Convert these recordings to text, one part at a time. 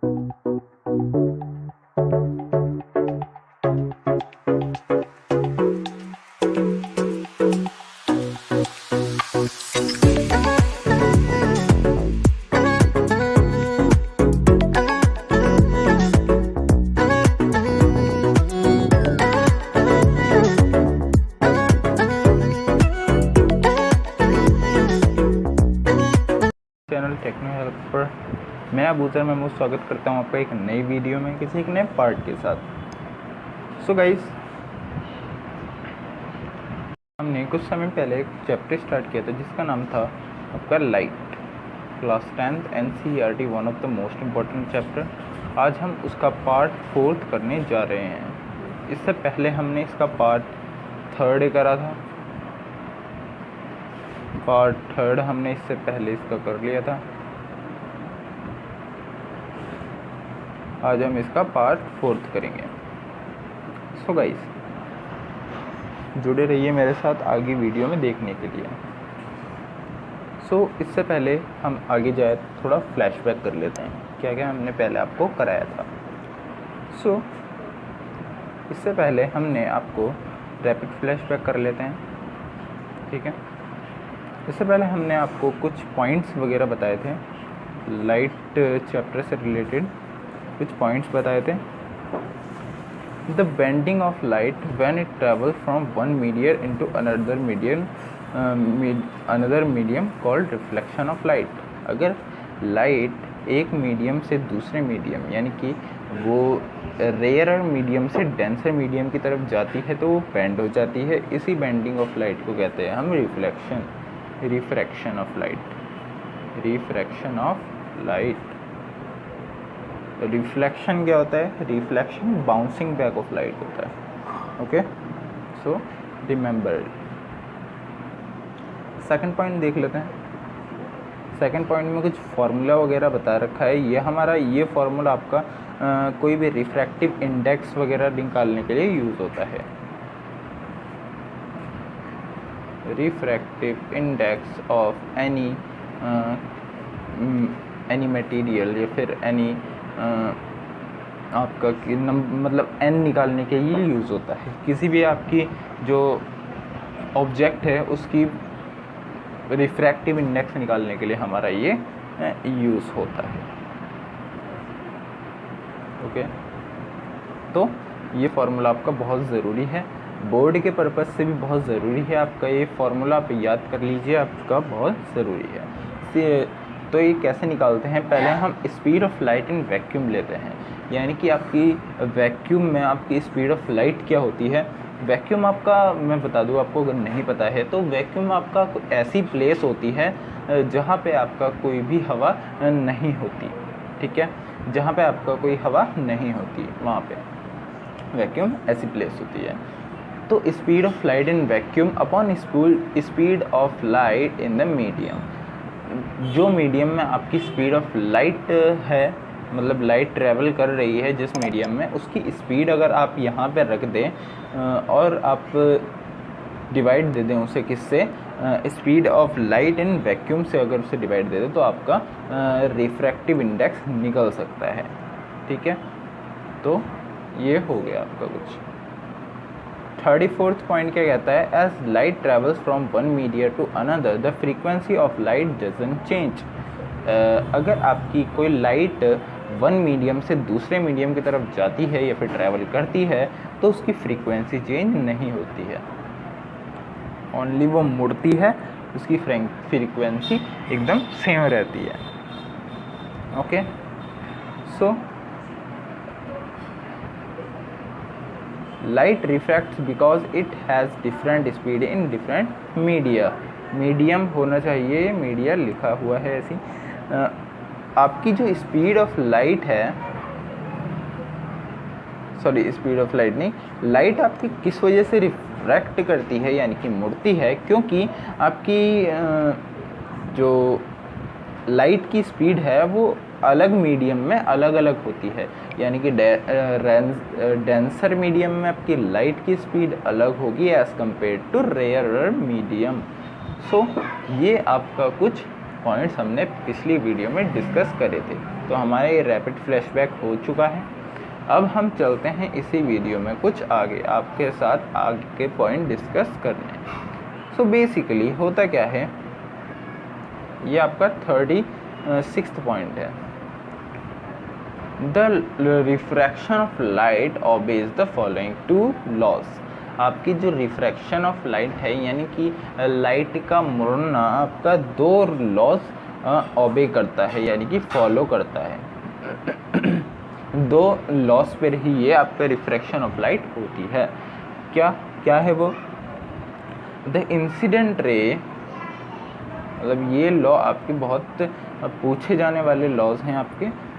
Channel techno help पर मैं अबूजर महमूद स्वागत करता हूं आपका एक नई वीडियो में किसी एक नए पार्ट के साथ। सो गाइस, हमने कुछ समय पहले एक चैप्टर स्टार्ट किया था जिसका नाम था आपका light, class 10th NCERT, one of the most important chapter. आज हम उसका पार्ट 4 करने जा रहे हैं। इससे पहले हमने इसका पार्ट 3 करा था। पार्ट 3 हमने इससे पहले इसका कर लिया था। आज हम इसका पार्ट 4 करेंगे। सो गाइस, जुड़े रहिए मेरे साथ आगे वीडियो में देखने के लिए। सो इससे पहले हम आगे जाए थोड़ा फ्लैशबैक कर लेते हैं क्या क्या हमने पहले आपको कराया था। सो इससे पहले हमने आपको रैपिड फ्लैशबैक कर लेते हैं, ठीक है। इससे पहले हमने आपको कुछ पॉइंट्स वगैरह बताए थे, लाइट चैप्टर से रिलेटेड कुछ पॉइंट्स बताए थे। The bending of light when it travel from one medium into another medium called reflection of light. अगर लाइट एक मीडियम से दूसरे मीडियम यानी कि वो रेयरर मीडियम से डेंसर मीडियम की तरफ जाती है तो वो बेंड हो जाती है। इसी बेंडिंग ऑफ लाइट को कहते हैं हम रिफ्रैक्शन ऑफ लाइट। रिफ्लेक्शन क्या होता है? Reflection bouncing back of light होता है। Okay, so remember. Second point देख लेते हैं। सेकंड पॉइंट में कुछ फार्मूला वगैरह बता रखा है। ये फार्मूला आपका कोई भी रिफ्रैक्टिव इंडेक्स वगैरह निकालने के लिए यूज़ होता है। Refractive index of any material या फिर एनी आपका मतलब n निकालने के लिए यूज़ होता है। किसी भी आपकी जो ऑब्जेक्ट है उसकी रिफ्रैक्टिव इंडेक्स निकालने के लिए हमारा ये यूज़ होता है। ओके, तो ये फार्मूला आपका बहुत ज़रूरी है, बोर्ड के पर्पज़ से भी बहुत ज़रूरी है। आपका ये फार्मूला आप याद कर लीजिए, आपका बहुत ज़रूरी है। तो ये कैसे निकालते हैं? पहले हम speed of light in vacuum लेते हैं, यानी कि आपकी वैक्यूम में आपकी स्पीड ऑफ लाइट क्या होती है। वैक्यूम आपका मैं बता दूं आपको अगर नहीं पता है तो वैक्यूम आपका ऐसी प्लेस होती है जहाँ पे आपका कोई भी हवा नहीं होती, ठीक है। जहाँ पे आपका कोई हवा नहीं होती वहाँ पे वैक्यूम ऐसी प्लेस होती है। तो speed of light in vacuum upon speed of light in the medium. जो मीडियम में आपकी स्पीड ऑफ लाइट है, मतलब लाइट ट्रैवल कर रही है जिस मीडियम में, उसकी स्पीड अगर आप यहाँ पे रख दें और आप डिवाइड दे दें उसे किससे, speed of light in vacuum से अगर उसे डिवाइड दे दें तो आपका रिफ्रैक्टिव इंडेक्स निकल सकता है, ठीक है। तो ये हो गया आपका कुछ। 34th पॉइंट क्या कहता है? As light travels from one media to another the frequency of light doesn't change. अगर आपकी कोई लाइट वन मीडियम से दूसरे मीडियम की तरफ जाती है या फिर ट्रैवल करती है तो उसकी फ्रीक्वेंसी चेंज नहीं होती है, ओनली वो मुड़ती है, उसकी फ्रीक्वेंसी एकदम सेम रहती है। Okay, so light refracts because it has different speed in different media. Medium होना चाहिए, मीडिया लिखा हुआ है ऐसी। आपकी जो स्पीड ऑफ लाइट है, सॉरी स्पीड ऑफ लाइट नहीं, लाइट आपकी किस वजह से रिफ्रैक्ट करती है यानी कि मुड़ती है, क्योंकि आपकी जो लाइट की स्पीड है वो अलग मीडियम में अलग अलग होती है। यानी कि डेंसर मीडियम में आपकी लाइट की स्पीड अलग होगी as compared to rarer medium. So ये आपका कुछ पॉइंट्स हमने पिछली वीडियो में डिस्कस करे थे। तो हमारा ये रैपिड फ्लैशबैक हो चुका है। अब हम चलते हैं इसी वीडियो में कुछ आगे आपके साथ आगे के पॉइंट डिस्कस करने। सो बेसिकली होता क्या है, ये आपका 36th पॉइंट है। The refraction of light obeys the following 2 laws. आपकी जो रिफ्रैक्शन ऑफ लाइट है यानी कि लाइट का मुड़ना आपका 2 लॉज ओबे करता है यानी कि फॉलो करता है। 2 लॉज पर ही ये आपका रिफ्रैक्शन ऑफ लाइट होती है। क्या है वो? द इंसिडेंट रे, मतलब ये लॉ आपके बहुत पूछे जाने वाले लॉज हैं, आपके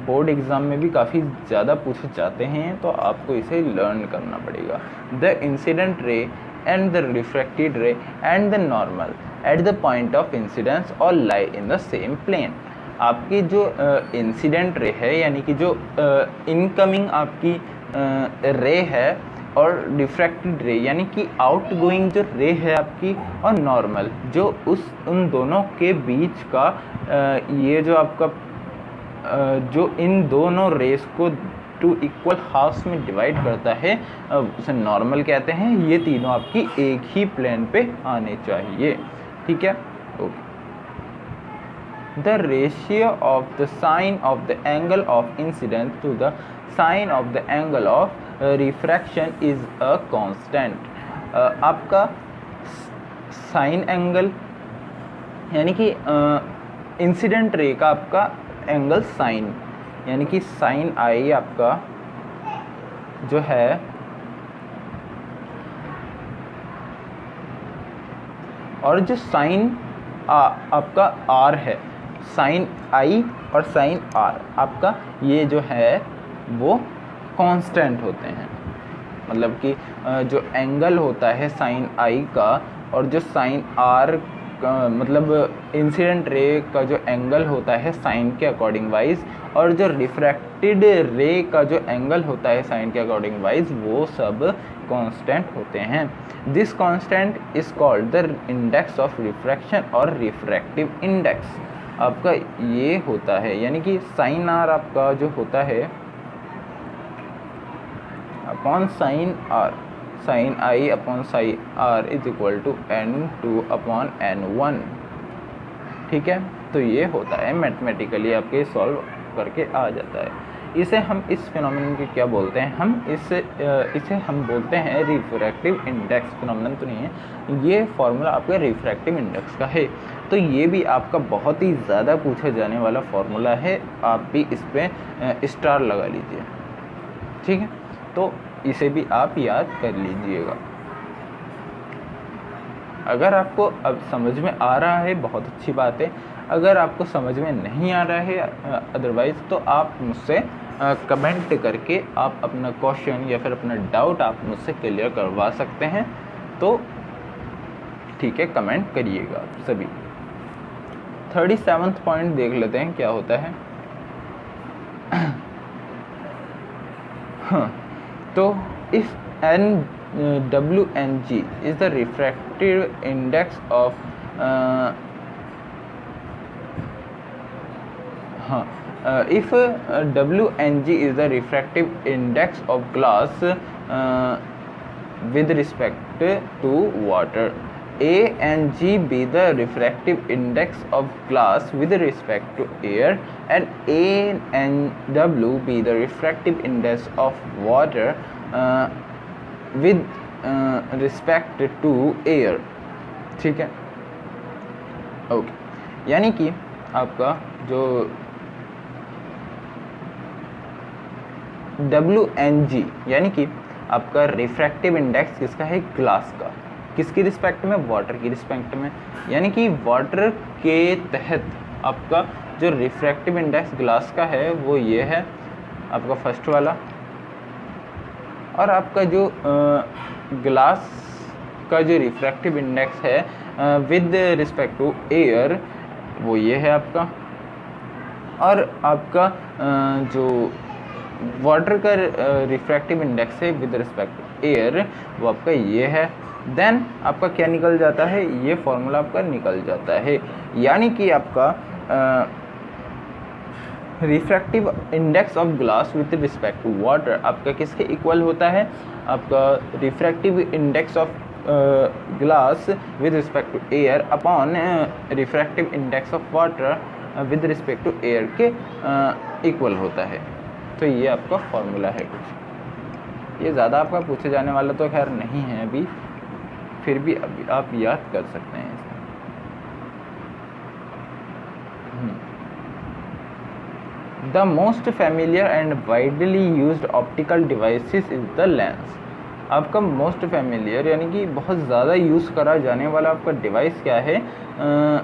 बोर्ड एग्ज़ाम में भी काफ़ी ज़्यादा पूछे जाते हैं, तो आपको इसे लर्न करना पड़ेगा। The incident ray and the refracted रे and the normal at the point of incidence और लाई इन द सेम प्लेन। आपकी जो इंसिडेंट रे है यानी कि जो इनकमिंग आपकी रे है, और रिफ्रैक्टेड रे यानी कि आउटगोइंग जो रे है आपकी, और नॉर्मल जो उन दोनों के बीच का ये जो आपका जो इन दोनों रेस को 2 इक्वल हाफ्स में डिवाइड करता है, उसे नॉर्मल कहते हैं। ये तीनों आपकी एक ही प्लेन पे आने चाहिए, ठीक है। Okay. The ratio of the sine of the angle of incidence to the sine of the angle of refraction is a constant. आपका साइन एंगल यानी कि इंसिडेंट रे का आपका एंगल साइन यानी कि साइन आई आपका जो है और जो साइन आपका आर है, साइन आई और साइन आर आपका ये जो है वो कांस्टेंट होते हैं। मतलब कि जो एंगल होता है साइन आई का और जो साइन आर मतलब इंसिडेंट रे का जो एंगल होता है साइन के अकॉर्डिंग वाइज, और जो रिफ्रैक्टेड रे का जो एंगल होता है साइन के अकॉर्डिंग वाइज, वो सब कांस्टेंट होते हैं। This constant is called the index of refraction और रिफ्रैक्टिव इंडेक्स। आपका ये होता है यानी कि साइन आर आपका जो होता है upon sine r, sine i upon sine r is equal to n2 upon n1, ठीक है। तो ये होता है मैथमेटिकली आपके सॉल्व करके आ जाता है। इसे हम इस फिनोमेनन के क्या बोलते हैं, इसे हम बोलते हैं रिफ्रैक्टिव इंडेक्स। फिनोमेनन तो नहीं है, ये फार्मूला आपका रिफ्रैक्टिव इंडेक्स का है। तो ये भी आपका बहुत ही ज़्यादा पूछा जाने वाला फार्मूला है, आप भी इस पर स्टार लगा लीजिए, ठीक है। तो इसे भी आप याद कर लीजिएगा। अगर आपको अब समझ में आ रहा है बहुत अच्छी बात है, अगर आपको समझ में नहीं आ रहा है अदरवाइज़ तो आप मुझसे कमेंट करके आप अपना क्वेश्चन या फिर अपना डाउट आप मुझसे क्लियर करवा सकते हैं। तो ठीक है, कमेंट करिएगा सभी। 37th पॉइंट देख लेते हैं क्या होता है। हाँ, तो if WNG is the refractive index of if WNG is the refractive index of glass with respect to water, A and G be the refractive index of glass with respect to air, and A and W be the refractive index of water with respect to air, ठीक है। Okay, यानी कि आपका जो WNG यानी कि आपका refractive index किसका है, ग्लास का। किसकी रिस्पेक्ट में, वाटर की रिस्पेक्ट में। यानी कि वाटर के तहत आपका जो रिफ्रैक्टिव इंडेक्स ग्लास का है वो ये है आपका फर्स्ट वाला, और आपका जो ग्लास का जो रिफ्रैक्टिव इंडेक्स है विद रिस्पेक्ट टू एयर वो ये है आपका, और आपका जो वाटर का रिफ्रैक्टिव इंडेक्स है विद रिस्पेक्ट एयर, वो आपका ये है। देन आपका क्या निकल जाता है, ये फॉर्मूला आपका निकल जाता है। यानी कि आपका refractive index of glass with respect to water आपका किसके इक्वल होता है, आपका refractive index of glass with respect to air upon refractive index of water with respect to air के इक्वल होता है। तो ये आपका फॉर्मूला है कुछ। ये ज़्यादा आपका पूछे जाने वाला तो खैर नहीं है अभी, फिर भी अभी आप याद कर सकते हैं इसे। The most familiar and widely used optical devices is the lens। आपका मोस्ट फैमिलियर यानी कि बहुत ज़्यादा यूज़ करा जाने वाला आपका डिवाइस क्या है,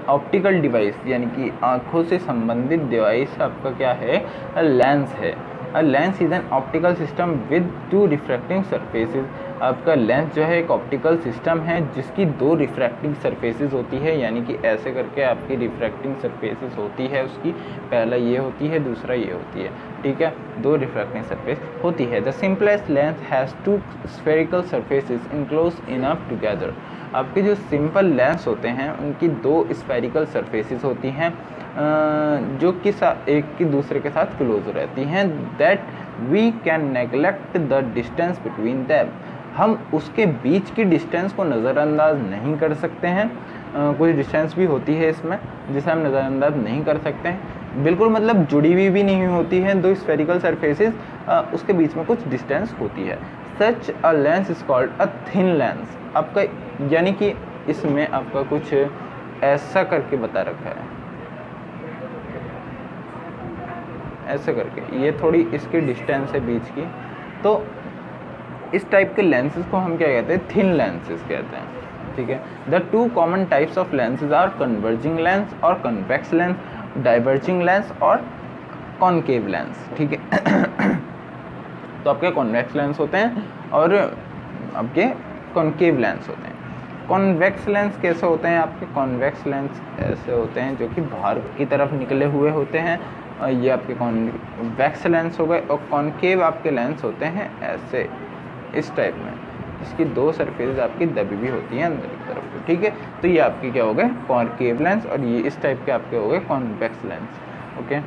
ऑप्टिकल डिवाइस यानी कि आँखों से संबंधित डिवाइस आपका क्या है, लेंस है। A lens is an optical system with two refracting surfaces. आपका लेंस जो है एक ऑप्टिकल सिस्टम है जिसकी दो रिफ्रैक्टिंग सरफेसेस होती है, यानी कि ऐसे करके आपकी रिफ्रैक्टिंग सरफेसेस होती है उसकी, पहला ये होती है दूसरा ये होती है, ठीक है, दो रिफ्रैक्टिंग सरफेस होती है। The simplest lens has two spherical surfaces enclose enough together. आपके जो सिंपल लेंस होते हैं उनकी दो स्फेरिकल सरफेसेस होती हैं जो कि एक की दूसरे के साथ क्लोज रहती हैं। That we can neglect the distance between them. हम उसके बीच की डिस्टेंस को नज़रअंदाज नहीं कर सकते हैं। कुछ डिस्टेंस भी होती है इसमें जिसे हम नज़रअंदाज नहीं कर सकते हैं, बिल्कुल मतलब जुड़ी हुई भी नहीं होती हैं दो स्फेरिकल सरफेसेस, उसके बीच में कुछ डिस्टेंस होती है। Such a lens is called a thin lens. आपका यानी कि इसमें आपका कुछ ऐसा करके बता रखा है, ऐसे करके, ये थोड़ी इसकी डिस्टेंस है बीच की, तो इस टाइप के लेंसेज को हम क्या कहते हैं, थिन लेंसेज कहते हैं, ठीक है। The two common types of lenses are converging lens और कन्वेक्स लेंस, डाइवर्जिंग लेंस और कॉनकेव लेंस, ठीक है। तो आपके कॉन्वेक्स लेंस होते हैं और आपके कॉनकेव लेंस होते हैं। कॉन्वेक्स लेंस कैसे होते हैं, आपके कॉन्वेक्स लेंस ऐसे होते हैं जो कि बाहर की तरफ निकले हुए होते हैं, ये आपके कॉन्वेक्स लेंस हो गए। और कॉनकेव आपके लेंस होते हैं ऐसे इस टाइप में, इसकी दो सरफेस आपकी दबी भी होती हैं अंदर की तरफ, ठीक है। तो ये आपके क्या हो गए, कॉनकेव लेंस, और ये इस टाइप के आपके हो गए कॉन्वेक्स लेंस, ओके।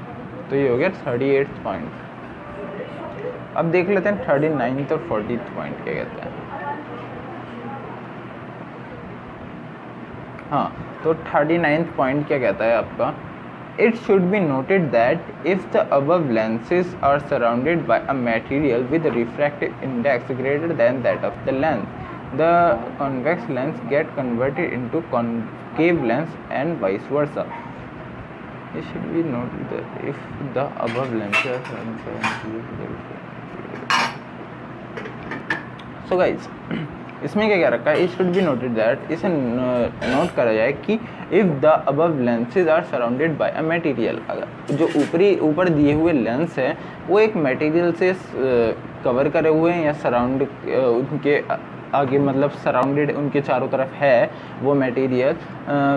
तो ये हो गया 38 पॉइंट। अब देख लेते हैं 39 और 40 पॉइंट क्या कहते हैं। हाँ, तो 39 पॉइंट क्या कहता है आपका, It should be noted that if the above lenses are surrounded by a material with a refractive index greater than that of the lens, the convex lens get converted into concave lens and vice versa. It should be noted that if the above lenses are surrounded by a material with a refractive, so guys, इसमें क्या क्या रखा है, it should be noted that, इसे note करा जाए कि if the above lenses are surrounded by a material, अगर जो ऊपर दिए हुए लेंस है वो एक मटेरियल से कवर करे हुए हैं या सराउंड उनके आगे मतलब सराउंडेड उनके चारों तरफ है वो material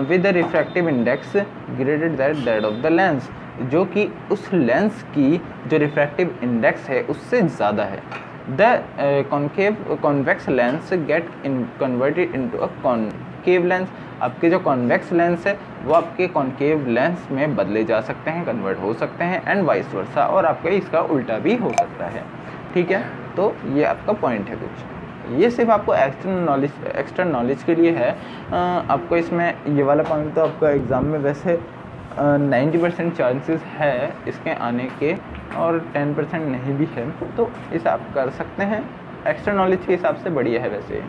with the refractive index greater that of the lens, जो कि उस लेंस की जो रिफ्रैक्टिव इंडेक्स है उससे ज़्यादा है। The convex lens get converted into a concave lens। आपके जो convex lens है वो आपके concave lens में बदले जा सकते हैं, कन्वर्ट हो सकते हैं, एंड वाइस वर्सा, और आपका इसका उल्टा भी हो सकता है, ठीक है। तो ये आपका पॉइंट है कुछ, ये सिर्फ आपको एक्स्ट्रा नॉलेज के लिए है। आपको इसमें ये वाला पॉइंट तो आपका एग्ज़ाम में वैसे 90% चांसेस है इसके आने के, और 10% नहीं भी है, तो इसे आप कर सकते हैं। एक्स्ट्रा नॉलेज के हिसाब से बढ़िया है। वैसे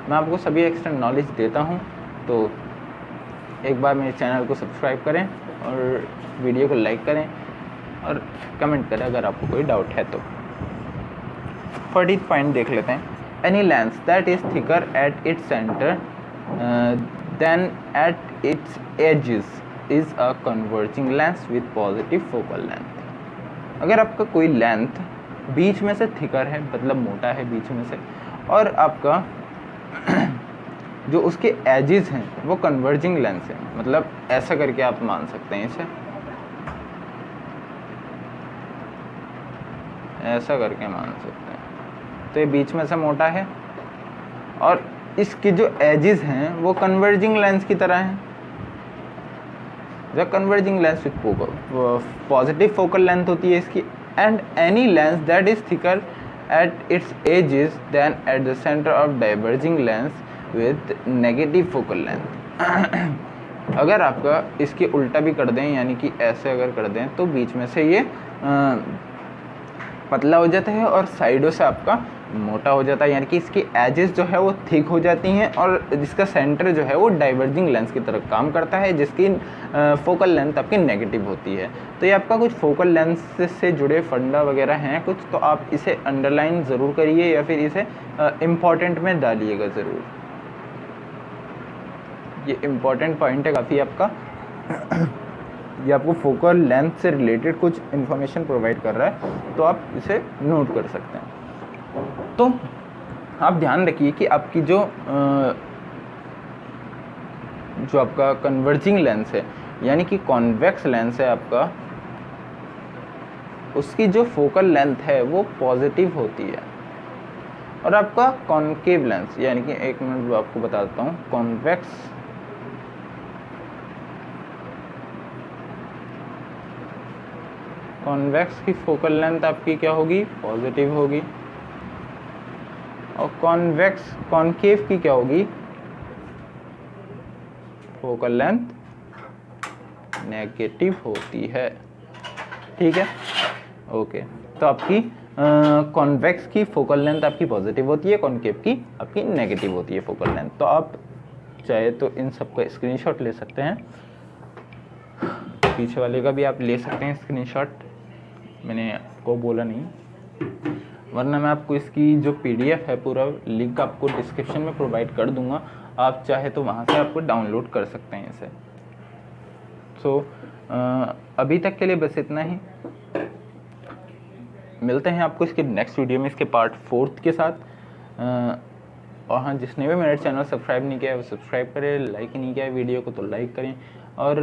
मैं आपको सभी एक्स्ट्रा नॉलेज देता हूँ, तो एक बार मेरे चैनल को सब्सक्राइब करें और वीडियो को लाइक करें और कमेंट करें अगर आपको कोई डाउट है तो। 40th पॉइंट देख लेते हैं। Any lens that is thicker at its centre than at its edges is a converging lens with positive focal length. अगर आपका कोई लेंथ बीच में से थिकर है, मतलब मोटा है बीच में से, और आपका जो उसके एजेस हैं वो कन्वर्जिंग लेंस है, मतलब ऐसा करके आप मान सकते हैं इसे, ऐसा करके मान सकते हैं, तो ये बीच में से मोटा है और इसके जो एजेस हैं वो कन्वर्जिंग लेंस की तरह हैं। The converging lens with positive focal length होती है इसकी, and any lens that is thicker at its edges than at the centre of diverging lens with negative focal length. अगर आपका इसके उल्टा भी कर दें, यानी कि ऐसे अगर कर दें, तो बीच में से ये पतला हो जाता है और साइडों से आपका मोटा हो जाता है, यानी कि इसकी एजेस जो है वो थिक हो जाती हैं और जिसका सेंटर जो है वो डाइवर्जिंग लेंस की तरह काम करता है, जिसकी फोकल लेंथ आपकी नेगेटिव होती है। तो ये आपका कुछ फोकल लेंस से जुड़े फंडा वगैरह हैं कुछ, तो आप इसे अंडरलाइन ज़रूर करिए या फिर इसे इम्पॉर्टेंट में डालिएगा ज़रूर। ये इम्पॉर्टेंट पॉइंट है काफ़ी आपका। ये आपको फोकल लेंथ से रिलेटेड कुछ इन्फॉर्मेशन प्रोवाइड कर रहा है, तो आप इसे नोट कर सकते हैं। तो आप ध्यान रखिए कि आपकी जो आपका कन्वर्जिंग लेंस है, यानी कि कॉन्वेक्स लेंस है आपका, उसकी जो फोकल लेंथ है वो पॉजिटिव होती है, और आपका कॉन्केव लेंस, यानी कि एक मिनट आपको बता देता हूँ, कॉन्वेक्स की फोकल लेंथ आपकी क्या होगी, पॉजिटिव होगी, और कॉन्केव की क्या होगी, फोकल लेंथ नेगेटिव होती है। ठीक है, ओके। तो आपकी कॉन्वेक्स की फोकल लेंथ आपकी पॉजिटिव होती है, कॉन्केव की आपकी नेगेटिव होती है फोकल लेंथ। तो आप चाहे तो इन सब का स्क्रीनशॉट ले सकते हैं, पीछे वाले का भी आप ले सकते हैं स्क्रीनशॉट, मैंने आपको बोला नहीं, वरना मैं आपको इसकी जो PDF है पूरा लिंक आपको डिस्क्रिप्शन में प्रोवाइड कर दूंगा, आप चाहे तो वहाँ से आपको डाउनलोड कर सकते हैं इसे। सो अभी तक के लिए बस इतना ही, मिलते हैं आपको इसके नेक्स्ट वीडियो में इसके पार्ट 4 के साथ। और हाँ, जिसने भी मेरे चैनल सब्सक्राइब नहीं किया है वो सब्सक्राइब करें, लाइक नहीं किया है वीडियो को तो लाइक करें, और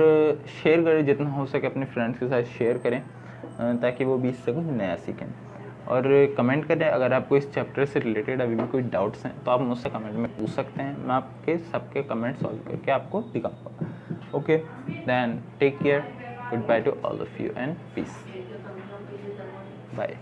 शेयर करें, जितना हो सके अपने फ्रेंड्स के साथ शेयर करें, ताकि वो भी इससे कुछ नया सीखें। और कमेंट करें अगर आपको इस चैप्टर से रिलेटेड अभी भी कोई डाउट्स हैं तो आप मुझसे कमेंट में पूछ सकते हैं, मैं आपके सबके कमेंट सॉल्व करके आपको दिखाऊंगा। Okay, then take care, goodbye to all of you and peace, bye.